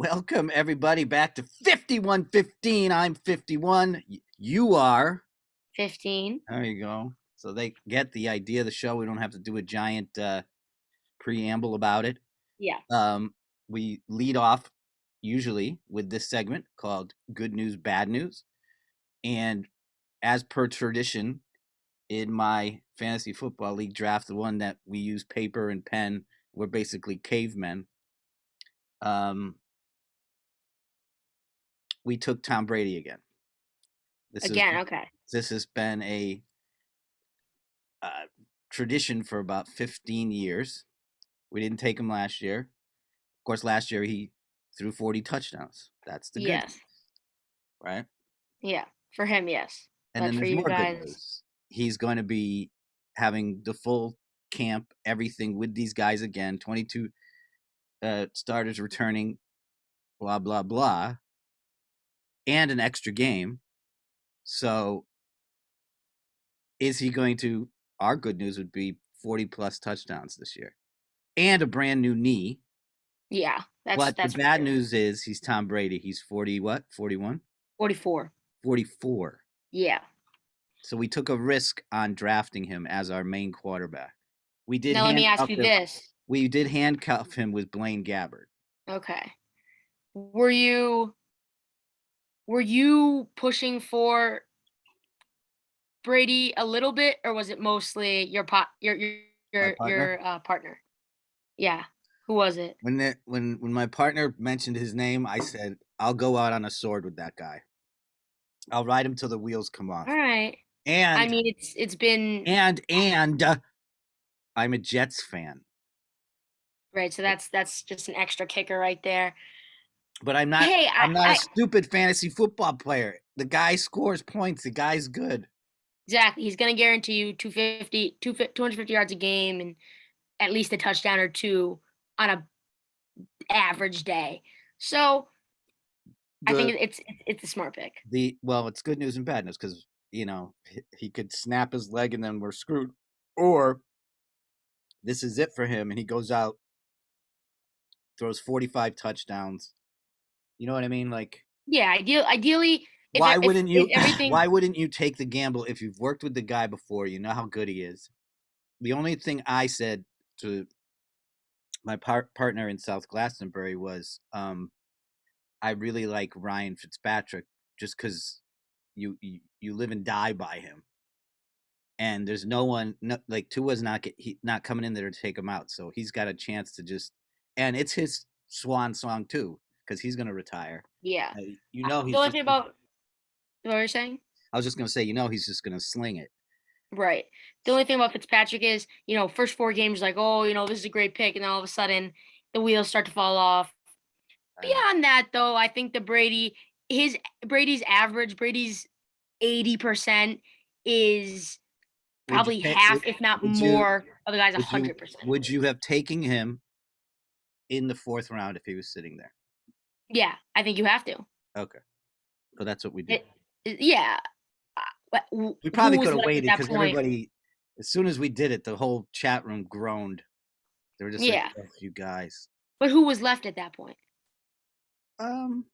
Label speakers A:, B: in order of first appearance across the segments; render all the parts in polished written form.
A: Welcome everybody back to 5115. I'm 51. You are.
B: 15.
A: There you go. So they get the idea of the show. We don't have to do a giant preamble about it.
B: Yeah.
A: Um, we lead off usually with this segment called Good News, Bad News. And as per tradition, in my fantasy football league draft, the one that we use paper and pen, we're basically cavemen. Um, we took Tom Brady again. This is
B: Again, okay.
A: this has been a uh, tradition for about 15 years. We didn't take him last year. Of course, last year he threw 40 touchdowns. That's the good
B: Yes.
A: news, right?
B: Yeah. For him, yes.
A: And
B: But
A: then
B: for
A: there's
B: you
A: more good
B: guys,
A: news. He's going to be having the full camp, everything with these guys again. 22 starters returning, blah blah blah, and an extra game. So, is he going to? Our good news would be 40 plus touchdowns this year, and a brand new knee.
B: yeah, that's
A: But the
B: that's for
A: bad
B: sure.
A: news is he's Tom Brady. He's 40 what? 41?
B: 44.
A: 44.
B: Yeah.
A: So we took a risk on drafting him as our main quarterback. We did
B: Now let me ask
A: handcuff
B: you
A: him.
B: this.
A: We did handcuff him with Blaine Gabbert.
B: Okay. Were you were you pushing for Brady a little bit, or was it mostly your pot your your
A: My
B: your
A: partner.
B: your partner? Yeah. Who was it?
A: When my partner mentioned his name, I said, "I'll go out on a sword with that guy. I'll ride him till the wheels come
B: All
A: off."
B: right. I
A: And
B: mean, it's been
A: and I'm a Jets fan,
B: right. So that's just an extra kicker right there.
A: but I'm not.
B: Hey,
A: I'm not a
B: I
A: stupid fantasy football player. The guy scores points. The guy's good.
B: exactly. He's going to guarantee you 250 yards a game and at least a touchdown or two on a average day. So I think
A: The
B: it's a smart pick.
A: the well, it's good news and bad news because he could snap his leg and then we're screwed, or this is it for him and he goes out, throws 45 touchdowns. You know what I mean? Like,
B: Yeah, ideally, if
A: why
B: it-
A: wouldn't
B: if
A: you?
B: everything,
A: Why wouldn't you take the gamble if you've worked with the guy before? You know how good he is. The only thing I said to my partner in South Glastonbury was, I really like Ryan Fitzpatrick just because you live and die by him. And there's no one like Tua's not coming in there to take him out, so he's got a chance to just and it's his swan song too because he's gonna retire.
B: yeah. The
A: He's
B: only
A: just.
B: thing about what you're saying,
A: I was just gonna say, he's just gonna sling it.
B: right? The only thing about Fitzpatrick is, first 4 games, like, oh, this is a great pick, and then all of a sudden, the wheels start to fall off.
A: I know.
B: Beyond that, though, I think his Brady's average, Brady's 80% is
A: Would you
B: probably
A: take?
B: half, if not
A: Would you?
B: more, of the guy's
A: Would you?
B: 100%.
A: Would you have taken him in the fourth round if he was sitting there?
B: Yeah, I think you have to.
A: Okay, so that's what we did.
B: It, yeah. But
A: We
B: who
A: probably
B: was
A: could have
B: left at
A: waited
B: that
A: because
B: point?
A: everybody, as soon as we did it, the whole chat room groaned. They were just like,
B: Yeah,
A: "Oh, you guys."
B: but who was left at that point?
A: Um,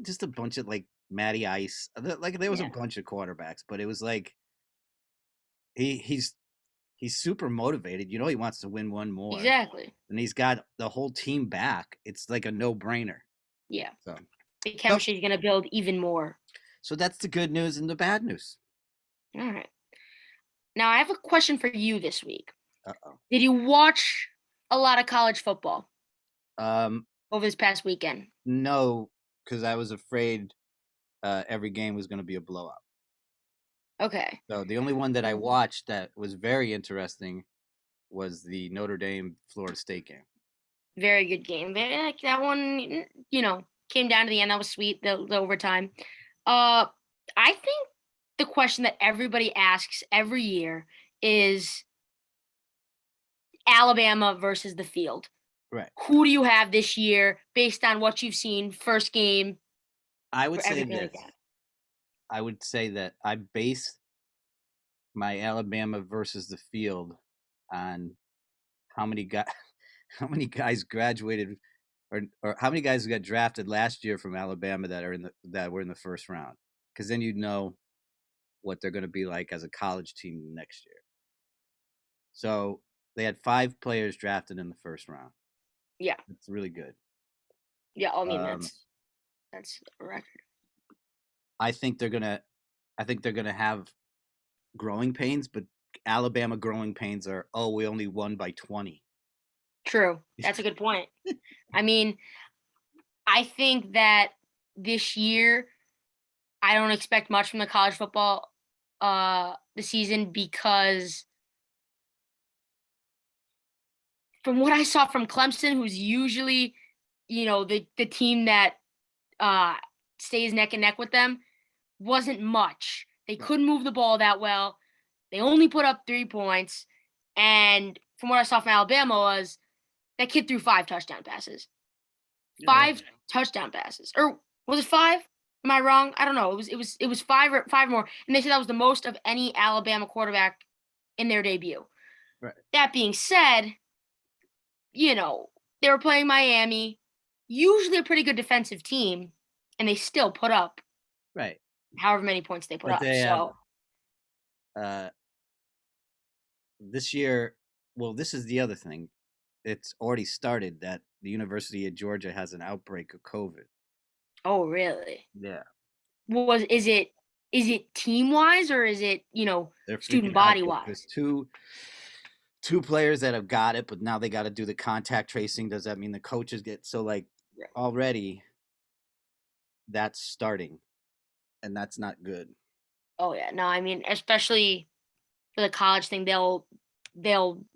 A: just a bunch of like Matty Ice. Like there was a
B: Yeah,
A: bunch of quarterbacks, but it was like he's super motivated. He wants to win one more,
B: exactly.
A: and he's got the whole team back. It's like a no brainer.
B: Yeah,
A: So,
B: the
A: so,
B: chemistry is going to build even more.
A: so that's the good news and the bad news.
B: All right. Now, I have a question for you this week.
A: Uh-oh.
B: Did you watch a lot of college football
A: Um,
B: over this past weekend?
A: no, because I was afraid every game was going to be a blowout.
B: Okay.
A: So the only one that I watched that was very interesting was the Notre Dame Florida State game.
B: Very good game. Like that one, came down to the end. That was sweet, the overtime. Uh, I think the question that everybody asks every year is Alabama versus the field.
A: Right.
B: Who do you have this year based on what you've seen first game
A: I would
B: for
A: say
B: everything like
A: this.
B: that?
A: I would say that I base my Alabama versus the field on how many guys how many guys graduated or how many guys got drafted last year from Alabama that were in the first round? Because then you'd know what they're going to be like as a college team next year. So they had 5 players drafted in the first round.
B: Yeah.
A: It's really good.
B: Yeah. I mean, that's a record.
A: I think they're gonna have growing pains, but Alabama growing pains are, oh, we only won by 20.
B: True. That's a good point. I mean, I think that this year I don't expect much from the college football the season because from what I saw from Clemson, who's usually, the team that uh stays neck and neck with them, wasn't much. They
A: Right.
B: couldn't move the ball that well. They only put up 3 points. And from what I saw from Alabama was that kid threw 5 touchdown passes.
A: Yeah.
B: 5 touchdown passes. Or was it 5? Am I wrong? I don't know. It was 5 more. And they said that was the most of any Alabama quarterback in their debut.
A: Right.
B: That being said, they were playing Miami, usually a pretty good defensive team, and they still put up
A: Right.
B: however many points they put
A: But
B: up.
A: they have
B: So
A: this year. Well, this is the other thing. It's already started that the University of Georgia has an outbreak of COVID.
B: oh really?
A: Yeah.
B: Is it team wise or is it,
A: They're
B: student
A: freaking out.
B: body
A: There's
B: wise?
A: two players that have got it, but now they got to do the contact tracing. Does that mean the coaches get so like
B: Right.
A: already? That's starting, and that's not good.
B: Oh yeah. No, I mean, especially for the college thing, they'll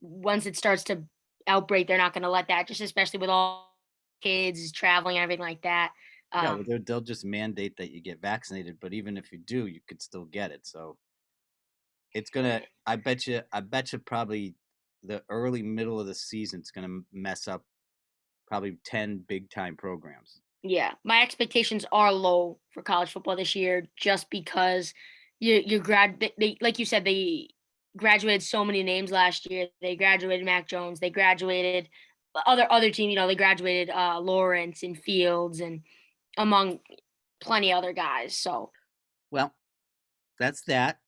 B: once it starts to outbreak, they're not gonna let that, just especially with all kids traveling and everything like that.
A: Yeah, well,
B: Um
A: they'll just mandate that you get vaccinated, but even if you do, you could still get it. So it's gonna. I bet you, probably the early middle of the season it's gonna mess up probably 10 big time programs.
B: Yeah, my expectations are low for college football this year, just because they like you said, they graduated so many names last year. They graduated Mac Jones. They graduated other team. They graduated Lawrence and Fields and among plenty other guys. So
A: Well, that's that.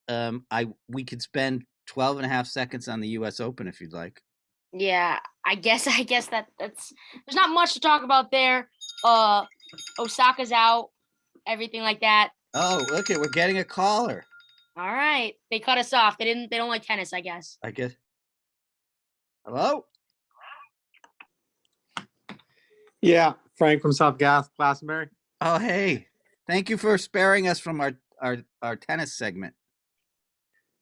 A: I we could spend 12 and a half seconds on the U.S. Open if you'd like.
B: yeah, I guess that's there's not much to talk about there. Uh, Osaka's out, everything like that.
A: Oh, look it, we're getting a caller.
B: All right, they cut us off. They don't like tennis, I guess.
A: I guess. Hello.
C: Yeah, Frank from South Glastonbury.
A: Oh, hey. Thank you for sparing us from our tennis segment.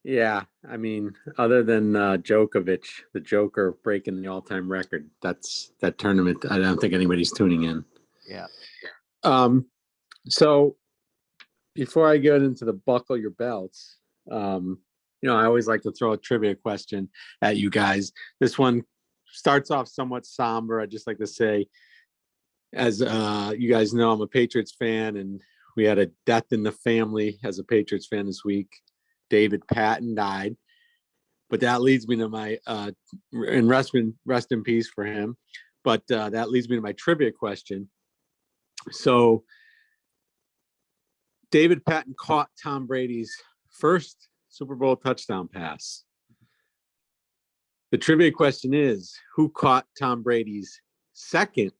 C: Yeah, I mean, other than Djokovic, the Joker breaking the all-time record, that's that tournament. I don't think anybody's tuning in.
A: Yeah.
C: So before I get into the buckle your belts, I always like to throw a trivia question at you guys. This one starts off somewhat somber. I'd just like to say, as you guys know, I'm a Patriots fan, and we had a death in the family as a Patriots fan this week. David Patton died, but that leads me to my and rest in peace for him. But that leads me to my trivia question. So David Patton caught Tom Brady's first Super Bowl touchdown pass. The trivia question is, who caught Tom Brady's second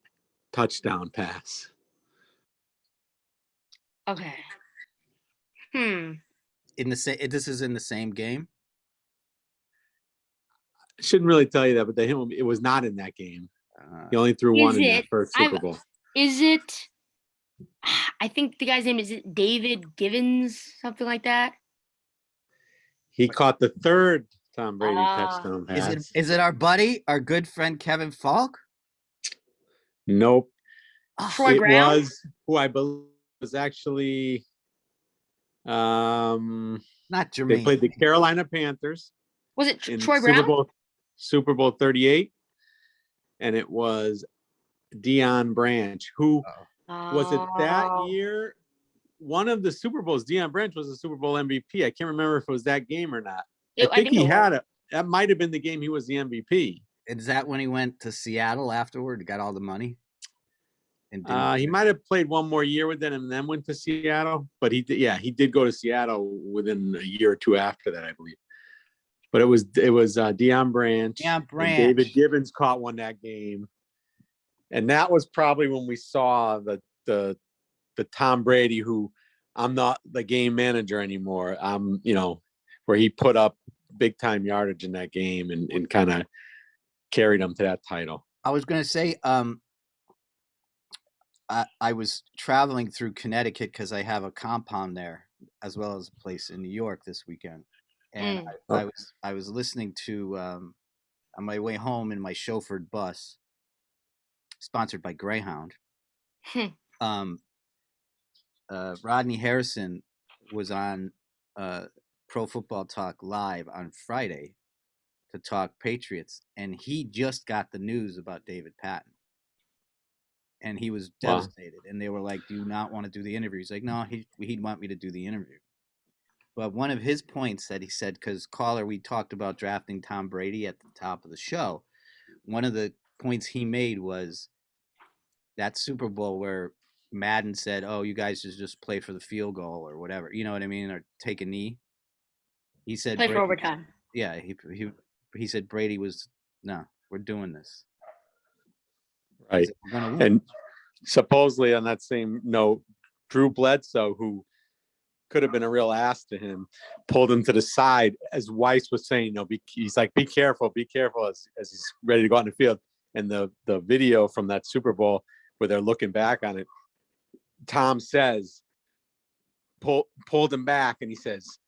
C: touchdown pass?
B: Okay.
A: This is in the same game.
C: Shouldn't really tell you that, but it was not in that game. He only threw
B: Is
C: one in
B: it?
C: that first Super Bowl.
B: Is it? I think the guy's name is it David Givens, something like that.
C: He caught the third Tom Brady touchdown pass.
A: Is it our buddy, our good friend Kevin Falk?
C: Nope.
B: Troy
C: It
B: Brown?
C: was who I believe was actually
A: Not Jermaine.
C: they played the Carolina Panthers.
B: Was it
C: in
B: Troy Brown?
C: Super Bowl 38, and it was Deion Branch, who was it that year? One of the Super Bowls, Deion Branch was a Super Bowl MVP. I can't remember if it was that game or not. I think he had it. That might have been the game he was the MVP.
A: Is that when he went to Seattle afterward and got all the money? and didn't.
C: He might have played one more year with them and then went to Seattle, but he did go to Seattle within a year or two after that, I believe. But it was Deion Branch.
A: Deion
C: And
A: Branch.
C: David Gibbons caught one that game, and that was probably when we saw the Tom Brady who I'm not the game manager anymore. Where he put up big time yardage in that game and kind of carried him to that title.
A: I was going to say, I was traveling through Connecticut because I have a compound there, as well as a place in New York this weekend, and I was listening to on my way home in my chauffeured bus, sponsored by Greyhound. Rodney Harrison was on Pro Football Talk Live on Friday to talk Patriots, and he just got the news about David Patton. And he was devastated. Wow. And they were like, do you not want to do the interview? He's like, no, he'd want me to do the interview. But one of his points that he said, because caller, we talked about drafting Tom Brady at the top of the show. One of the points he made was that Super Bowl where Madden said, oh, you guys just play for the field goal or whatever. You know what I mean? Or take a knee. He said,
B: play for overtime.
A: Yeah. He said Brady was, no, we're doing this.
C: Right. And supposedly on that same note, Drew Bledsoe, who could have been a real ass to him, pulled him to the side as Weiss was saying, he's like, be careful as he's ready to go out in the field. And the video from that Super Bowl where they're looking back on it, Tom says, pulled him back and he says,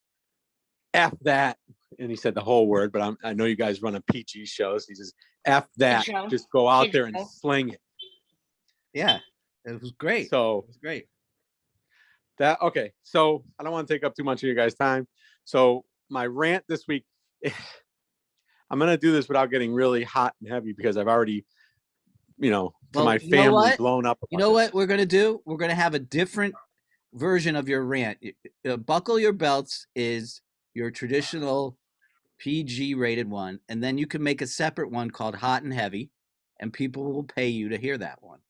C: F that. And he said the whole word, but I know you guys run a PG show. So he says, F that. Just go out there and sling it.
A: Yeah, it was great.
C: So
A: it was great.
C: Okay. So I don't want to take up too much of your guys' time. So my rant this week, I'm going to do this without getting really hot and heavy because I've already, my family blown up.
A: You know what we're going to do? We're going to have a different version of your rant. Buckle Your Belts is your traditional PG rated one, and then you can make a separate one called Hot and Heavy, and people will pay you to hear that one.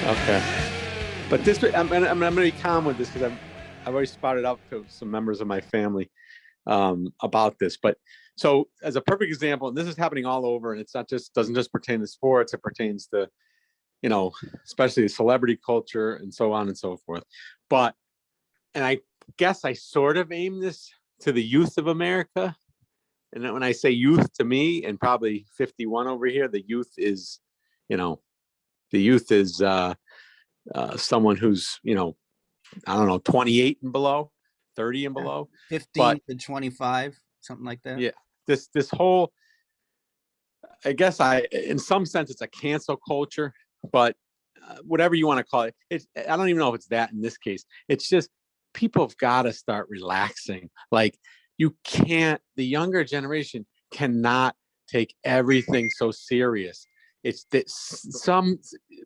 C: Okay, but this I'm gonna be calm with this because I've already spotted out to some members of my family about this. But so as a perfect example, and this is happening all over, and it's not doesn't just pertain to sports; it pertains to especially celebrity culture and so on and so forth. And I guess I sort of aim this to the youth of America. And when I say youth, to me, and probably 51 over here, the youth is someone who's, I don't know, 28 and below, 30 and below.
A: 15 to 25, something like that.
C: Yeah. This whole, I guess in some sense, it's a cancel culture, but whatever you want to call it, I don't even know if it's that in this case. It's just people have got to start relaxing. Like the younger generation cannot take everything so serious. It's that some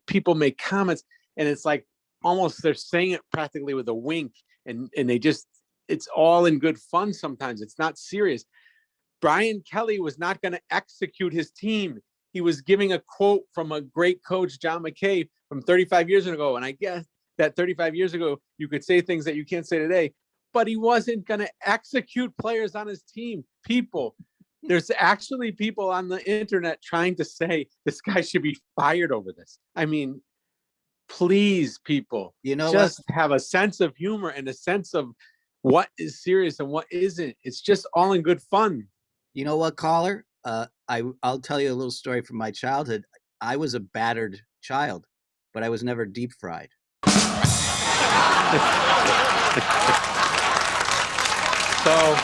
C: people make comments and it's like almost they're saying it practically with a wink and it's all in good fun. Sometimes it's not serious. Brian Kelly was not going to execute his team. He was giving a quote from a great coach, John McKay, from 35 years ago. And I guess that 35 years ago, you could say things that you can't say today, but he wasn't going to execute players on his team. There's actually people on the internet trying to say this guy should be fired over this. I mean, please, people, just have a sense of humor and a sense of what is serious and what isn't. It's just all in good fun.
A: You know what, caller? I'll tell you a little story from my childhood. I was a battered child, but I was never deep fried. Well,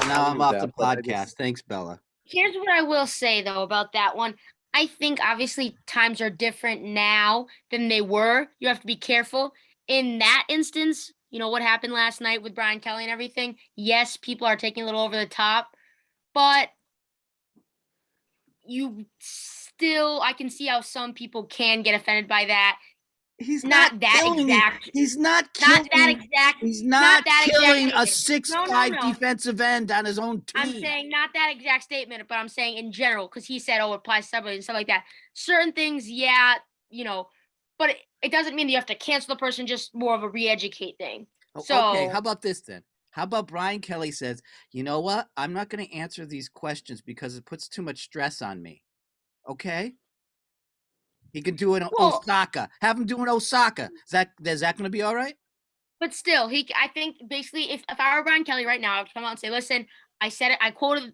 A: now I'm off the podcast. Thanks, Bella.
B: Here's what I will say though about that one. I think obviously times are different now than they were. You have to be careful. In that instance, what happened last night with Brian Kelly and everything. Yes, people are taking a little over the top, but I can see how some people can get offended by that.
A: He's not
B: Not that
A: killing me.
B: exact,
A: He's not
B: not that
A: killing.
B: exact,
A: He's
B: not
A: not
B: that exact
A: killing a
B: statement. No, no,
A: 6'5"
B: no.
A: defensive end on his own
B: I'm
A: team.
B: saying not that exact statement, but I'm saying in general, because he said, "Oh, it applies to somebody and stuff like that." Certain things, yeah, but it doesn't mean that you have to cancel the person. Just more of a re-educate thing.
A: Okay, how
B: So,
A: about this then? How about Brian Kelly says, you know what? I'm not going to answer these questions because it puts too much stress on me. Okay? He can do it in
B: well,
A: Osaka. Have him do it in Osaka. Is that going to be all right?
B: but still, I think basically, if I were Brian Kelly right now, I'd come out and say, "Listen, I said it. I quoted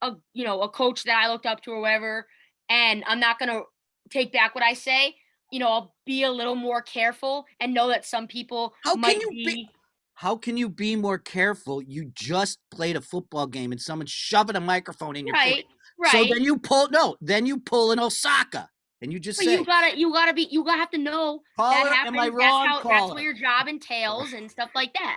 B: a coach that I looked up to or whatever, and I'm not gonna take back what I say. I'll be a little more careful and know that some people
A: How can
B: might
A: you be?
B: be
A: How can you be more careful? You just played a football game and someone's shoving a microphone in your face.
B: right,
A: So
B: right.
A: then you pull in Osaka and you just
B: But you
A: say,
B: gotta you gotta have to know that
A: caller, am I
B: happens.
A: wrong,
B: That's what
A: caller?
B: your job entails and stuff like that.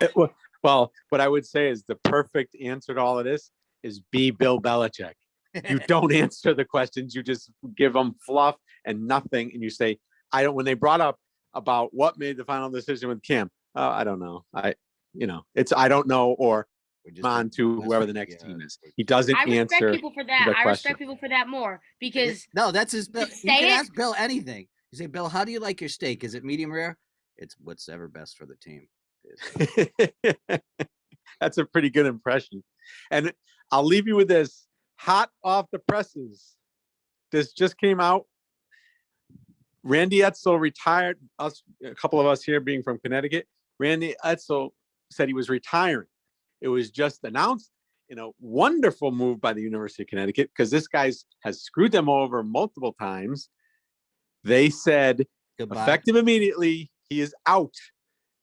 C: Well, what I would say is the perfect answer to all of this is be Bill Belichick. You don't answer the questions. You just give them fluff and nothing. And you say, I don't, when they brought up about what made the final decision with Cam, I don't know. I don't know, or on to whoever the next team is. He doesn't
B: I respect
C: answer
B: people for that.
C: the
B: I
C: question.
B: respect people for that more because
A: No, that's his.
B: to
A: You can
B: say it
A: ask Bill anything. You say, Bill, how do you like your steak? Is it medium rare? It's what's ever best for the team.
C: That's a pretty good impression. And I'll leave you with this hot off the presses. This just came out. Randy Edsel retired. A couple of us here being from Connecticut, Randy Edsel said he was retiring. It was just announced in a wonderful move by the University of Connecticut because this guy has screwed them over multiple times. They said,
A: Goodbye.
C: effective immediately, he is out.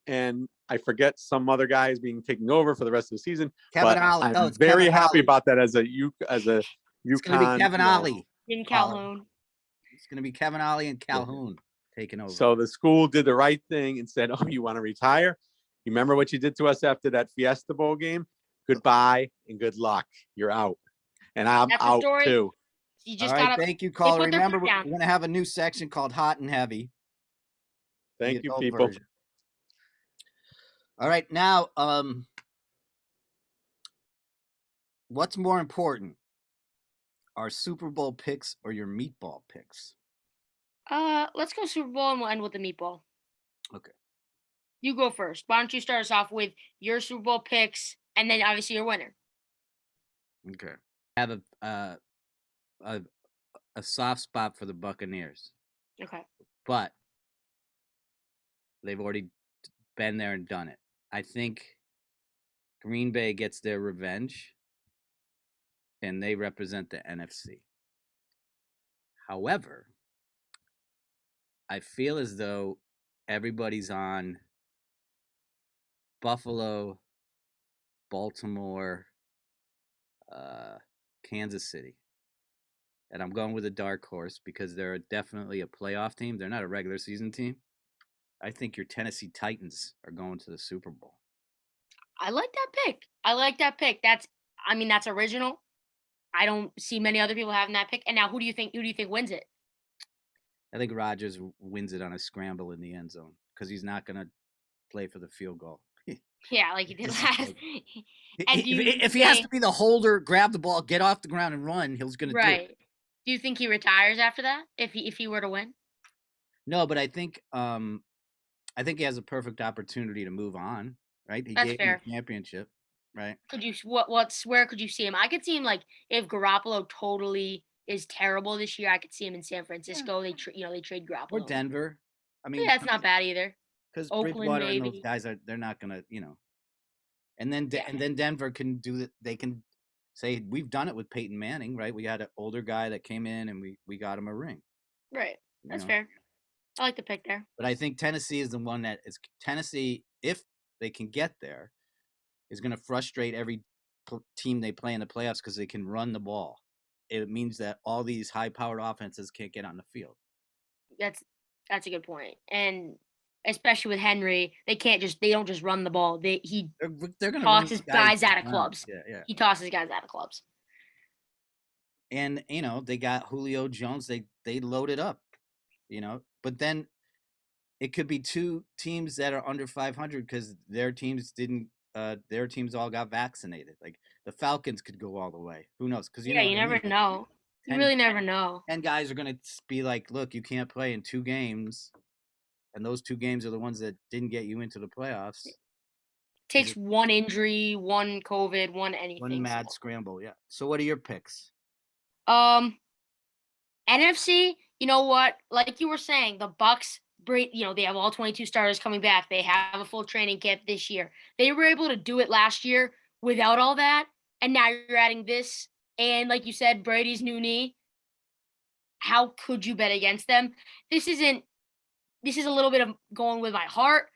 C: And I forget some other guy is being taken over for the rest of the season.
A: Kevin
C: but
A: Ollie.
C: I'm very
A: Kevin
C: happy
A: Ollie.
C: about that as a
A: It's going to be Kevin Ollie.
B: in Calhoun.
A: It's going to be Kevin Ollie and Calhoun taking over.
C: So the school did the right thing and said, "Oh, you want to retire? You remember what you did to us after that Fiesta Bowl game? Goodbye and good luck. You're out." And I'm
B: That's the
C: out
B: story.
C: too.
B: You
A: All
B: just
A: right,
B: gotta.
A: thank you, caller.
B: put their
A: Remember,
B: foot
A: we're
B: down.
A: going to have a new section called Hot and Heavy.
C: Thank
A: the
C: you,
A: adult
C: people.
A: version. All right, now, what's more important, our Super Bowl picks or your meatball picks?
B: Let's go Super Bowl and we'll end with the meatball.
A: Okay.
B: You go first. Why don't you start us off with your Super Bowl picks and then obviously your winner?
A: Okay. I have a soft spot for the Buccaneers.
B: Okay.
A: But they've already been there and done it. I think Green Bay gets their revenge, and they represent the NFC. However, I feel as though everybody's on Buffalo, Baltimore, Kansas City. And I'm going with a dark horse because they're definitely a playoff team. They're not a regular season team. I think your Tennessee Titans are going to the Super Bowl.
B: I like that pick. That's original. I don't see many other people having that pick. And now who do you think wins it?
A: I think Rodgers wins it on a scramble in the end zone because he's not going to play for the field goal.
B: Yeah, like he did last. And
A: if he has to be the holder, grab the ball, get off the ground and run, he's going to do it.
B: Do you think he retires after that if he were to win?
A: No, but I think he has a perfect opportunity to move on. Right? He
B: That's
A: gave
B: fair.
A: him the championship. Right?
B: Could you where could you see him? I could see him like if Garoppolo totally is terrible this year. I could see him in San Francisco. They trade Garoppolo
A: or Denver. I mean,
B: yeah, it's not bad either.
A: Because
B: Oakland,
A: Bridgewater
B: maybe.
A: and those guys they're not gonna, and then Denver can do it. They can say we've done it with Peyton Manning, right? We had an older guy that came in and we got him a ring.
B: Right, that's fair. I like the pick there.
A: But I think Tennessee is the one that is Tennessee. If they can get there, is going to frustrate every team they play in the playoffs because they can run the ball. It means that all these high-powered offenses can't get on the field.
B: That's a good point. And especially with Henry, they don't just run the ball. He
A: They're going to run
B: tosses
A: guys
B: guys out of
A: around.
B: clubs.
A: Yeah.
B: He tosses guys out of clubs.
A: And they got Julio Jones. They loaded up, But then it could be two teams that are under 500 because their teams didn't. Their teams all got vaccinated. Like the Falcons could go all the way. Who knows? Because
B: You
A: know what I
B: never
A: mean?
B: know. You really never know.
A: 10 guys are going to be like, look, you can't play in 2 games. And those 2 games are the ones that didn't get you into the playoffs.
B: Takes one injury, one COVID, one anything.
A: One mad scramble, yeah. So what are your picks?
B: NFC, you know what? Like you were saying, the Bucks, they have all 22 starters coming back. They have a full training camp this year. They were able to do it last year without all that. And now you're adding this. And like you said, Brady's new knee. How could you bet against them? This is a little bit of going with my heart,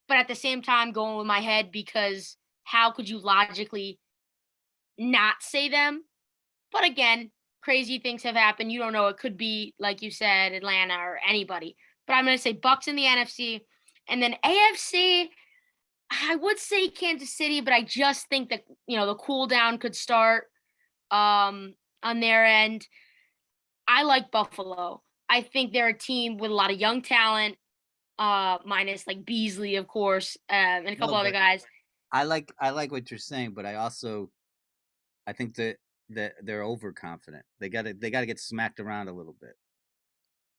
B: but at the same time going with my head, because how could you logically not say them? But again, crazy things have happened. You don't know. It could be, like you said, Atlanta or anybody. But I'm going to say Bucks in the NFC. And then AFC, I would say Kansas City, but I just think that, the cool down could start on their end. I like Buffalo. I think they're a team with a lot of young talent, minus like Beasley, of course, and a couple other guys.
A: I like what you're saying, but I think that they're overconfident. They gotta get smacked around a little bit.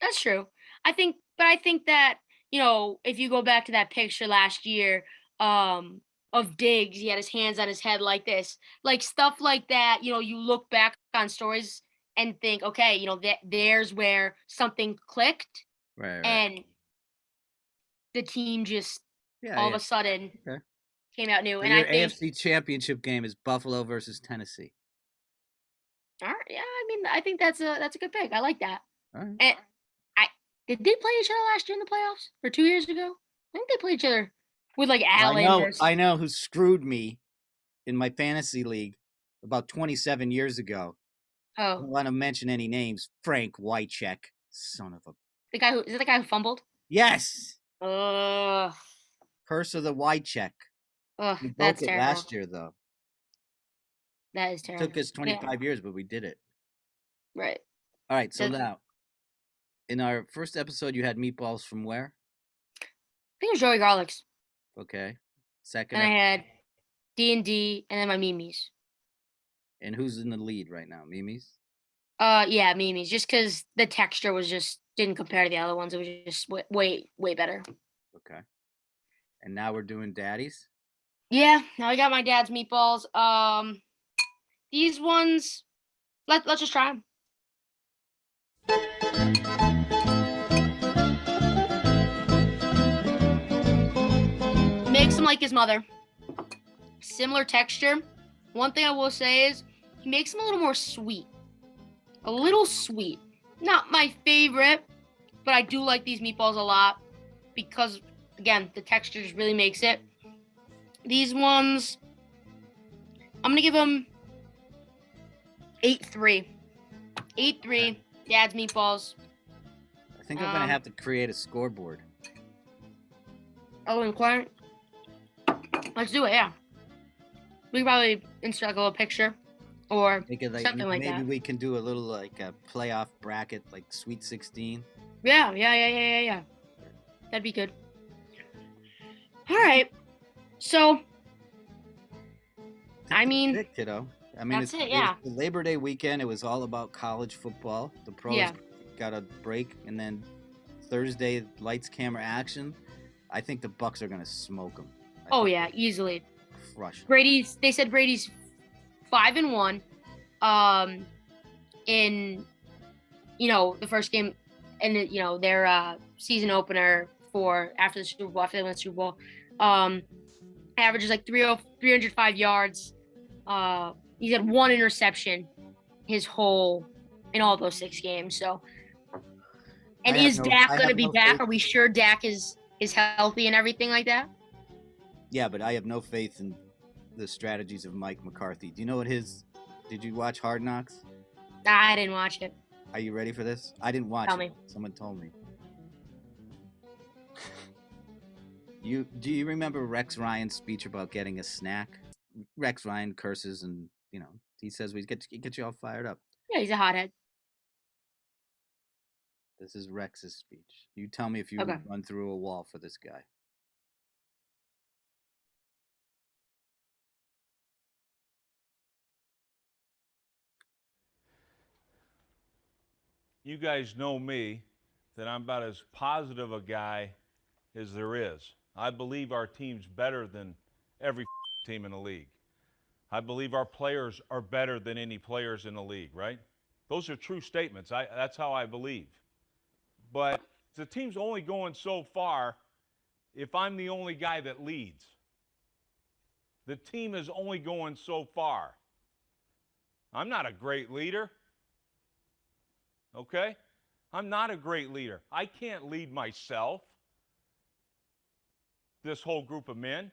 B: That's true. I think that, if you go back to that picture last year, of Diggs, he had his hands on his head like this, like stuff like that. You look back on stories and think, okay, there's where something clicked,
A: right.
B: And the team just all of a sudden came out new.
A: So
B: and
A: your
B: I think
A: AFC Championship game is Buffalo versus Tennessee.
B: All right, yeah, I think that's a good pick. I like that.
A: All right.
B: And did they play each other last year in the playoffs or 2 years ago? I think they played each other with like Allen.
A: I know who screwed me in my fantasy league about 27 years ago.
B: Oh,
A: I don't want to mention any names. Frank Wycheck, son of a.
B: Is it the guy who fumbled?
A: Yes.
B: Ugh.
A: Curse of the Wycheck.
B: Ugh,
A: We broke
B: that's
A: it
B: terrible.
A: last year, though.
B: That is terrible.
A: It took us 25 years, but we did it.
B: Right.
A: All right. So now, in our first episode, you had Meatballs from where?
B: I think it was Joey Garlic's.
A: Okay. Second.
B: And I had D&D and then my Mimi's.
A: And who's in the lead right now? Mimi's?
B: Yeah, Mimi's. Just because the texture didn't compare to the other ones. It was just way, way better.
A: Okay. And now we're doing Daddy's?
B: Yeah, now I got my dad's meatballs. These ones, let's just try them. Makes them like his mother. Similar texture. One thing I will say is he makes them a little more sweet. A little sweet. Not my favorite, but I do like these meatballs a lot because, again, the texture just really makes it. These ones, I'm going to give them 8-3. 8-3, Dad's Meatballs.
A: I think I'm going to have to create a scoreboard.
B: Oh, and Clarence? Let's do it, yeah. We can probably insert like a little picture or something like that.
A: Maybe we can do a little like a playoff bracket, like Sweet 16.
B: Yeah. That'd be good. All right. So,
A: Pick, kiddo.
B: That's it, yeah.
A: The Labor Day weekend, it was all about college football. The pros got a break, and then Thursday, lights, camera, action. I think the Bucks are going to smoke them.
B: Easily.
A: Crush them.
B: They said Brady's 5-1 in the first game and their season opener for after the Super Bowl, after they won the Super Bowl. Averages like 305 yards. He's had one interception in all those 6 games. So, and is Dak going to be back? Are we sure Dak is healthy and everything like that?
A: Yeah, but I have no faith in the strategies of Mike McCarthy. Do you know what his? Did you watch Hard Knocks?
B: I didn't watch it.
A: Are you ready for this? I didn't watch
B: Tell
A: it.
B: me.
A: Someone told me. Do you remember Rex Ryan's speech about getting a snack? Rex Ryan curses and he says we get you all fired up.
B: Yeah, he's a hothead.
A: This is Rex's speech. You tell me if you
B: Okay.
A: would run through a wall for this guy.
D: You guys know me, that I'm about as positive a guy as there is. I believe our team's better than every team in the league. I believe our players are better than any players in the league, right? Those are true statements. That's how I believe. But the team's only going so far if I'm the only guy that leads. The team is only going so far. I'm not a great leader. Okay? I'm not a great leader. I can't lead myself. This whole group of men.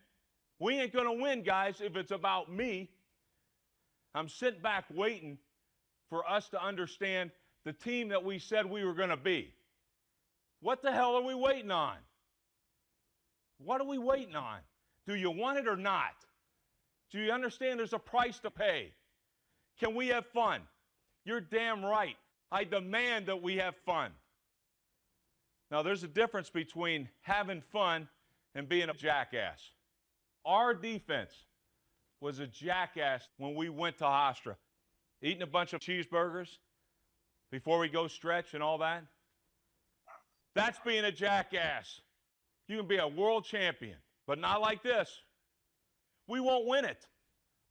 D: We ain't going to win, guys, if it's about me. I'm sitting back waiting for us to understand the team that we said we were going to be. What the hell are we waiting on? What are we waiting on? Do you want it or not? Do you understand there's a price to pay? Can we have fun? You're damn right. I demand that we have fun. Now, there's a difference between having fun and being a jackass. Our defense was a jackass when we went to Hofstra, eating a bunch of cheeseburgers before we go stretch and all that. That's being a jackass. You can be a world champion, but not like this. We won't win it.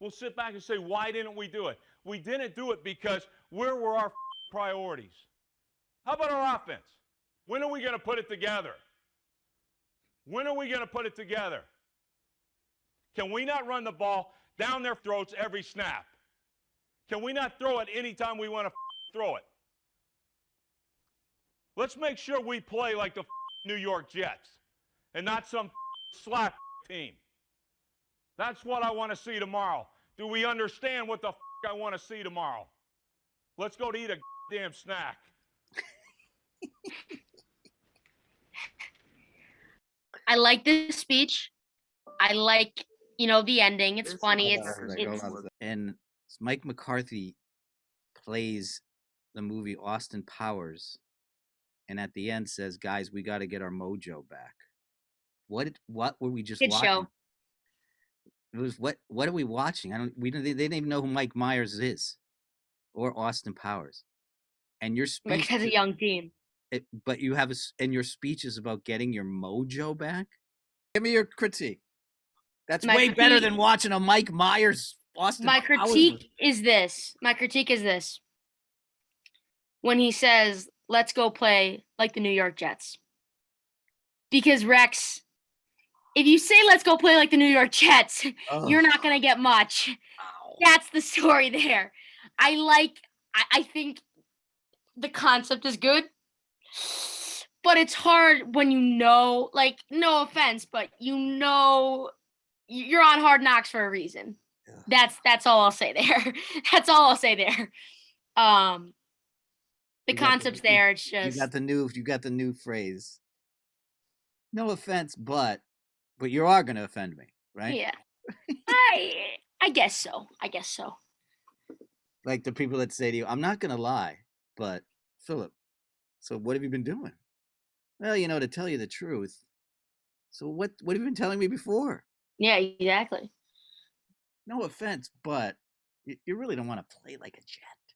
D: We'll sit back and say, why didn't we do it? We didn't do it because where were our priorities? How about our offense? When are we going to put it together? When are we going to put it together? Can we not run the ball down their throats every snap? Can we not throw it anytime we want to throw it? Let's make sure we play like the New York Jets and not some slap team. That's what I want to see tomorrow. Do we understand what the I want to see tomorrow? Let's go to eat a damn snack.
B: I like this speech. I like, the ending. It's funny.
A: And Mike McCarthy plays the movie Austin Powers, and at the end says, "Guys, we got to get our mojo back." What were we just
B: Good
A: watching?
B: show.
A: It was what are we watching? They didn't even know who Mike Myers is, or Austin Powers. And your speech
B: Rick has a young team.
A: But you have and your speech is about getting your mojo back. Give me your critique. That's way better than watching a Mike Myers Austin Powers.
B: My critique is this. When he says, "Let's go play like the New York Jets," because Rex, if you say "Let's go play like the New York Jets," you're not gonna get much. Ow. That's the story there. I think the concept is good, but it's hard when no offense, but you're on Hard Knocks for a reason. Yeah. That's all I'll say there. That's all I'll say there. The concept's there. It's just
A: you got the new phrase. No offense, but you are gonna offend me, right?
B: Yeah. I guess so.
A: Like the people that say to you, "I'm not gonna lie, but Philip, so what have you been doing?" Well, to tell you the truth. So what have you been telling me before?
B: Yeah, exactly.
A: No offense, but you really don't want to play like a Jet.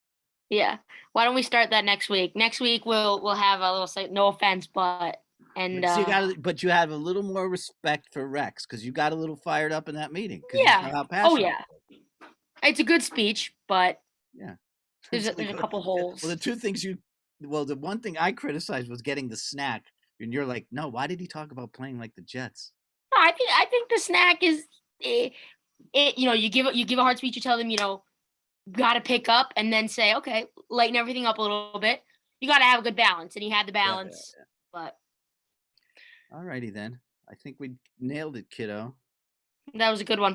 B: Yeah. Why don't we start that next week? Next week we'll have a little say, no offense, but
A: but you have a little more respect for Rex because you got a little fired up in that meeting.
B: Yeah. Yeah. It's a good speech, but
A: yeah,
B: there's a couple holes.
A: Well, the one thing I criticized was getting the snack, and you're like, no, why did he talk about playing like the Jets?
B: No, I think the snack is you give a hard speech, you tell them, got to pick up and then say, okay, lighten everything up a little bit. You got to have a good balance, and he had the balance. Yeah. But
A: all righty then. I think we nailed it, kiddo.
B: That was a good one.